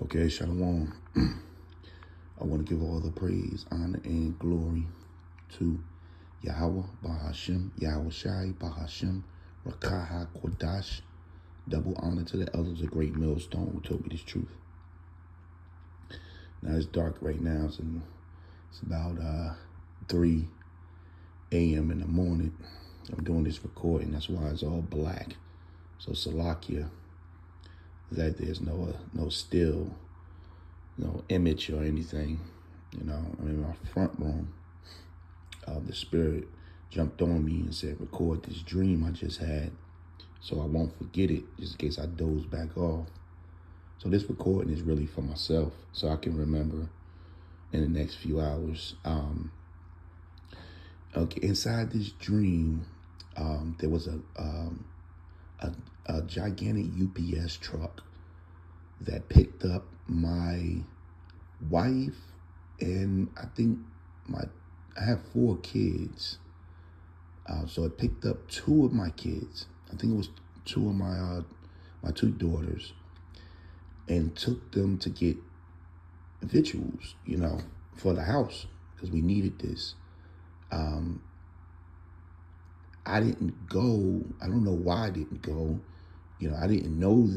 Okay, Shalom. I want to give all the praise, honor, and glory to Yahweh, Bahashem, Yahweh Shai, Bahashem, Rakaha, Kodash. Double honor to the elders of Great Millstone who told me this truth. Now it's dark right now. It's about 3 a.m. in the morning. I'm doing this recording. That's why it's all black. So Salakia, that there's no still, no image or anything. You know, I'm in my front room. The spirit jumped on me and said, record this dream I just had so I won't forget it, just in case I doze back off. So this recording is really for myself, so I can remember in the next few hours. Okay, inside this dream, there was a gigantic UPS truck that picked up my wife and I think I have 4 kids. So it picked up 2 of my kids. I think it was 2 of my 2 daughters, and took them to get victuals, for the house because we needed this. I didn't go. I don't know why I didn't go. I didn't know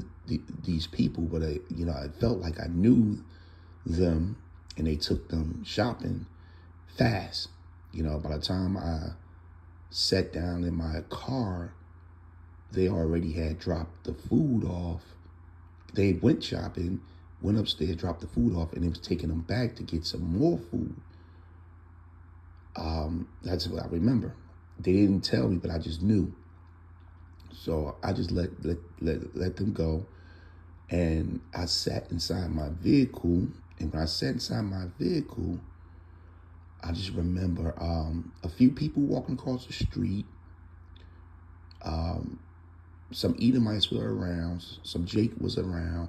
these people, but I felt like I knew them, and they took them shopping fast. By the time I sat down in my car, they already had dropped the food off. They went shopping, went upstairs, dropped the food off, and it was taking them back to get some more food. That's what I remember. They didn't tell me, but I just knew. So I just let them go, and I sat inside my vehicle. And when I sat inside my vehicle, I just remember a few people walking across the street. Some Edomites were around. Some Jake was around.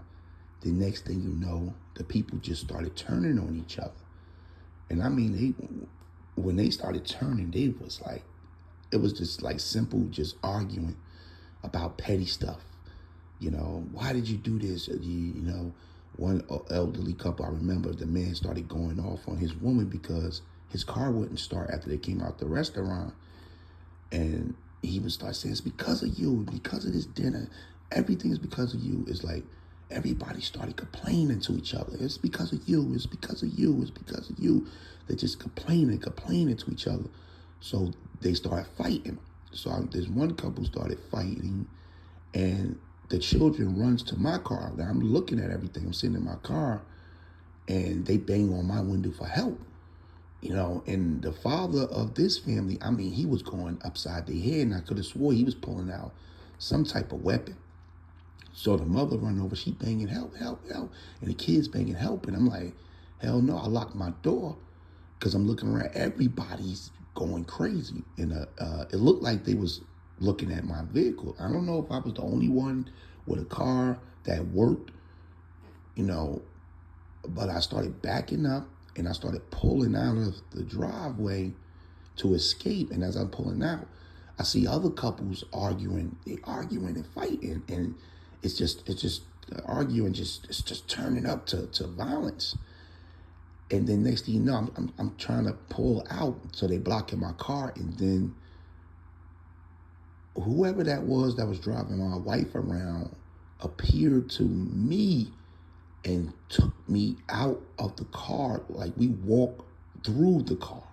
The next thing you know, the people just started turning on each other. And I mean, when they started turning, it was just like simple, just arguing about petty stuff. Why did you do this? One elderly couple, I remember the man started going off on his woman because his car wouldn't start after they came out the restaurant. And he would start saying, it's because of you, because of this dinner. Everything is because of you. It's like everybody started complaining to each other. It's because of you. It's because of you. It's because of you. They're just complaining to each other. So they started fighting. So there's one couple started fighting, and the children runs to my car. Now I'm looking at everything. I'm sitting in my car, and they bang on my window for help. And the father of this family, I mean, he was going upside their head, and I could have swore he was pulling out some type of weapon. So the mother run over, she banging, help, help, help. And the kids banging, help. And I'm like, hell no, I locked my door because I'm looking around. Everybody's going crazy. And it looked like they was looking at my vehicle. I don't know if I was the only one with a car that worked, but I started backing up. And I started pulling out of the driveway to escape. And as I'm pulling out, I see other couples arguing. They arguing and fighting. And it's just arguing, it's just turning up to violence. And then next thing you know, I'm trying to pull out. So they blocking my car. And then whoever that was driving my wife around appeared to me and took me out of the car. Like we walked through the car.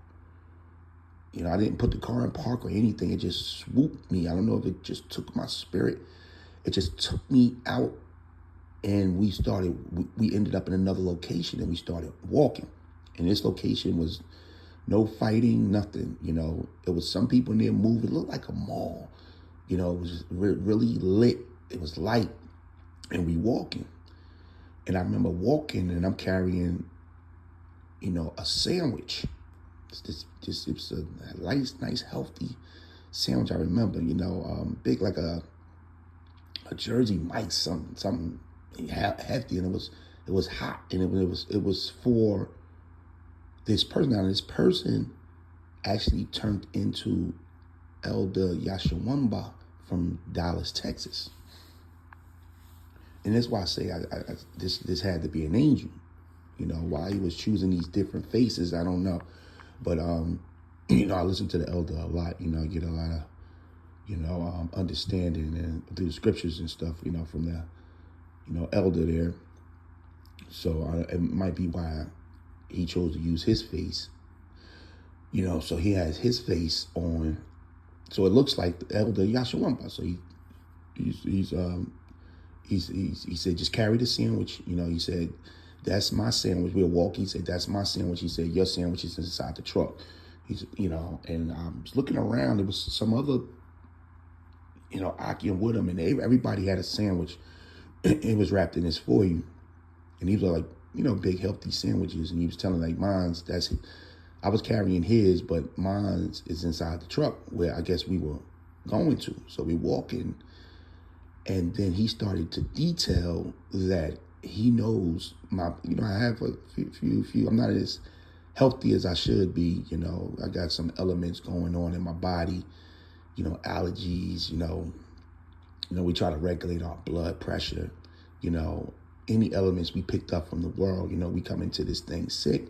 I didn't put the car in park or anything. It just swooped me. I don't know if it just took my spirit. It just took me out, and we ended up in another location, and we started walking. And this location was no fighting, nothing. It was some people in there moving. It looked like a mall. It was really lit. It was light, and we walking. And I remember walking, and I'm carrying, a sandwich. It was a nice, healthy sandwich. I remember, big like a Jersey Mike's, something hefty, and it was hot, and it was for this person. Now this person actually turned into Elder Yashawamba from Dallas, Texas. And that's why I say this had to be an angel. You know, why he was choosing these different faces, I don't know. But, I listen to the elder a lot. I get a lot of, understanding and through the scriptures and stuff, from the, elder there. So it might be why he chose to use his face. So he has his face on. So it looks like the elder Yashawamba. So he said, just carry the sandwich. He said, that's my sandwich. We'll walk. He said, that's my sandwich. He said, your sandwich is inside the truck. And I was looking around. There was some other, Akim with him, and everybody had a sandwich. It was wrapped in this foil. And these were like, big healthy sandwiches. And he was telling like, I was carrying his, but mine's is inside the truck where I guess we were going to. So we walking. And then he started to detail that he knows I have a few, I'm not as healthy as I should be. I got some elements going on in my body, allergies, we try to regulate our blood pressure, any elements we picked up from the world, we come into this thing sick.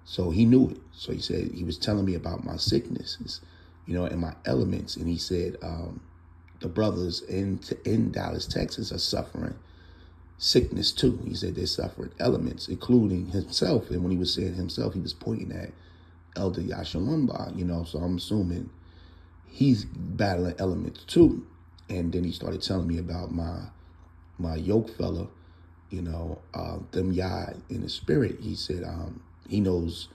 So he knew it. So he said, he was telling me about my sicknesses, and my elements. And he said, the brothers in Dallas, Texas are suffering sickness too. He said they're suffering elements, including himself. And when he was saying himself, he was pointing at Elder Yashawamba, so I'm assuming he's battling elements too. And then he started telling me about my yoke fella, them Yad in the spirit. He said he knows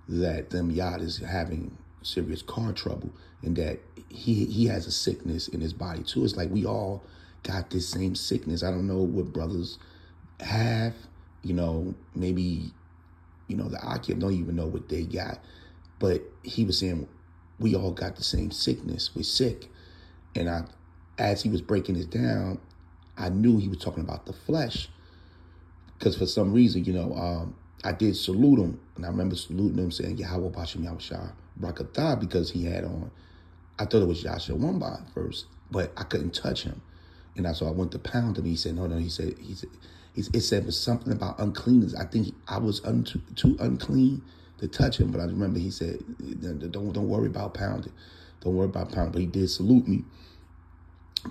that them Yad is having serious car trouble and that he has a sickness in his body too. It's like we all got this same sickness. I don't know what brothers have, maybe, the Akim don't even know what they got. But he was saying we all got the same sickness. We're sick. And as he was breaking it down, I knew he was talking about the flesh. Because for some reason, I did salute him. And I remember saluting him saying, Yahweh Bashem Yahushua Brakatah, because he had on, I thought it was Yahshua Wamba at first, but I couldn't touch him. And so I went to pound him. He said, no, he said, it said it was something about uncleanness. I think I was too unclean to touch him. But I remember he said, don't worry about pounding. Don't worry about pounding. But he did salute me.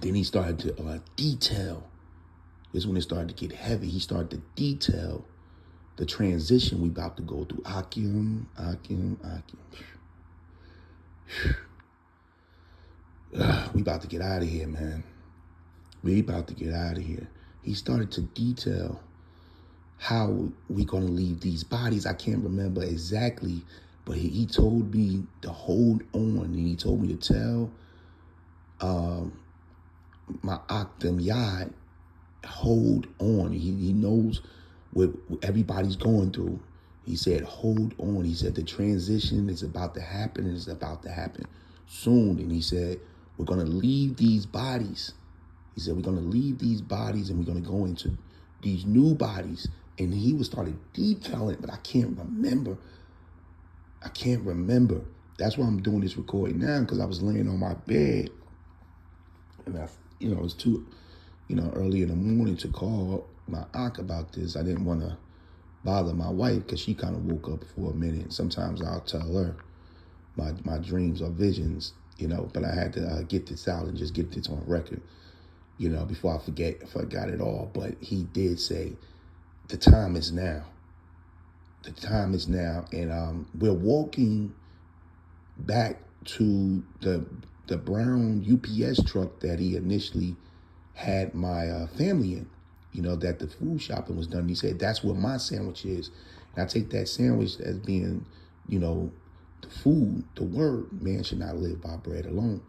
Then he started to detail. This is when it started to get heavy. He started to detail the transition we about to go through. Akim. We about to get out of here, man. We about to get out of here. He started to detail how we going to leave these bodies. I can't remember exactly, but he told me to hold on, and he told me to tell my Akdam Yad, hold on. He knows what everybody's going through. He said, hold on. He said, the transition is about to happen, and it's about to happen soon. And he said, we're going to leave these bodies. He said, we're going to leave these bodies and we're going to go into these new bodies. And he was started detailing, but I can't remember. That's why I'm doing this recording now, because I was laying on my bed. And it was too, early in the morning to call my Ak about this. I didn't want to bother my wife because she kind of woke up for a minute. Sometimes I'll tell her my dreams or visions, but I had to get this out and just get this on record, before I forgot it all. But he did say, the time is now. The time is now. And we're walking back to the brown UPS truck that he initially had my family in, that the food shopping was done. He said, that's where my sandwich is. And I take that sandwich as being, the food, the word, man should not live by bread alone.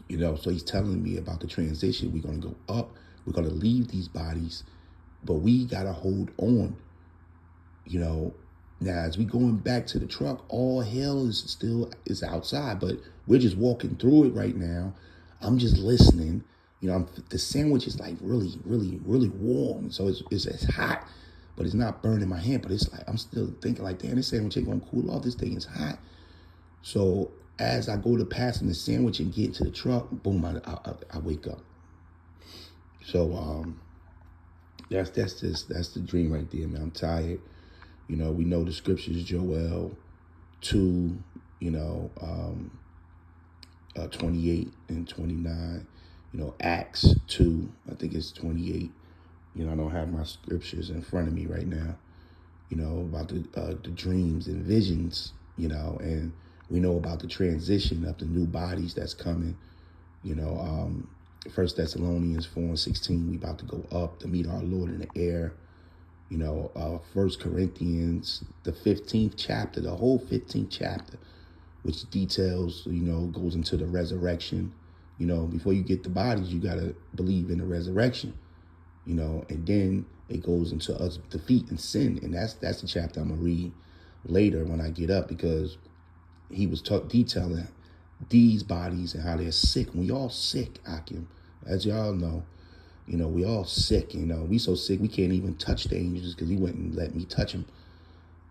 So he's telling me about the transition. We're going to go up. We're going to leave these bodies, but we got to hold on. Now as we going back to the truck, all hell is outside, but we're just walking through it right now. I'm just listening. The sandwich is like really, really, really warm. So it's hot, but it's not burning my hand. But it's like, I'm still thinking like, damn, this sandwich ain't going to cool off. This thing is hot. So as I go to passing the sandwich and get to the truck, boom, I wake up. So That's the dream right there, man. I'm tired. You know, we know the scriptures, Joel 2, 28 and 29. You know, Acts 2, I think it's 28. You know, I don't have my scriptures in front of me right now. You know, about the dreams and visions, you know, and we know about the transition of the new bodies that's coming. You know, 1 Thessalonians 4:16, we about to go up to meet our Lord in the air. You know, 1 Corinthians, the 15th chapter, the whole 15th chapter, which details, you know, goes into the resurrection. You know, before you get the bodies, you got to believe in the resurrection, you know, and then it goes into us defeating sin. And that's the chapter I'm going to read later when I get up, because he was detailing these bodies and how they're sick. We all sick, Akim. As y'all know, you know, we all sick. You know, we so sick we can't even touch the angels because he wouldn't let me touch him,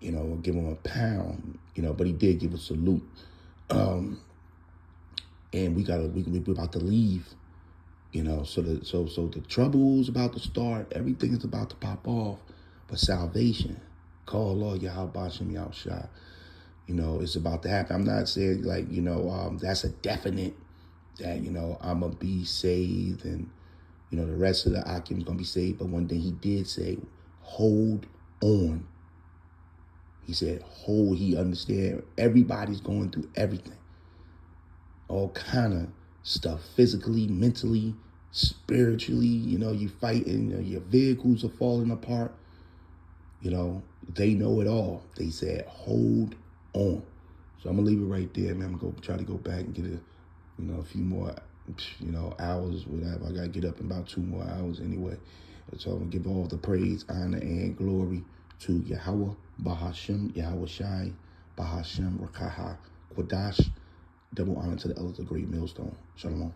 you know, or give him a pound, you know, but he did give a salute. And we're about to leave, you know, so the trouble's about to start, everything is about to pop off, but salvation, call Lord Yahweh Bashem Yahushua, you know, it's about to happen. I'm not saying like, you know, that's a definite that, you know, I'm going to be saved and, you know, the rest of the Akim's going to be saved. But one thing he did say, hold on. He said, he understand everybody's going through everything. All kind of stuff, physically, mentally, spiritually, you know, you fighting, you know, your vehicles are falling apart. You know, they know it all. They said, hold on. So I'm going to leave it right there, man. I'm going to try to go back and get a few more, you know, hours, whatever. I got to get up in about 2 more hours anyway. So I'm going to give all the praise, honor, and glory to Yahweh, Bahashem, Yahweh Shai, Bahashem, Rakaha, Quadash. Double honor to the elders of Great Millstone. Shalom.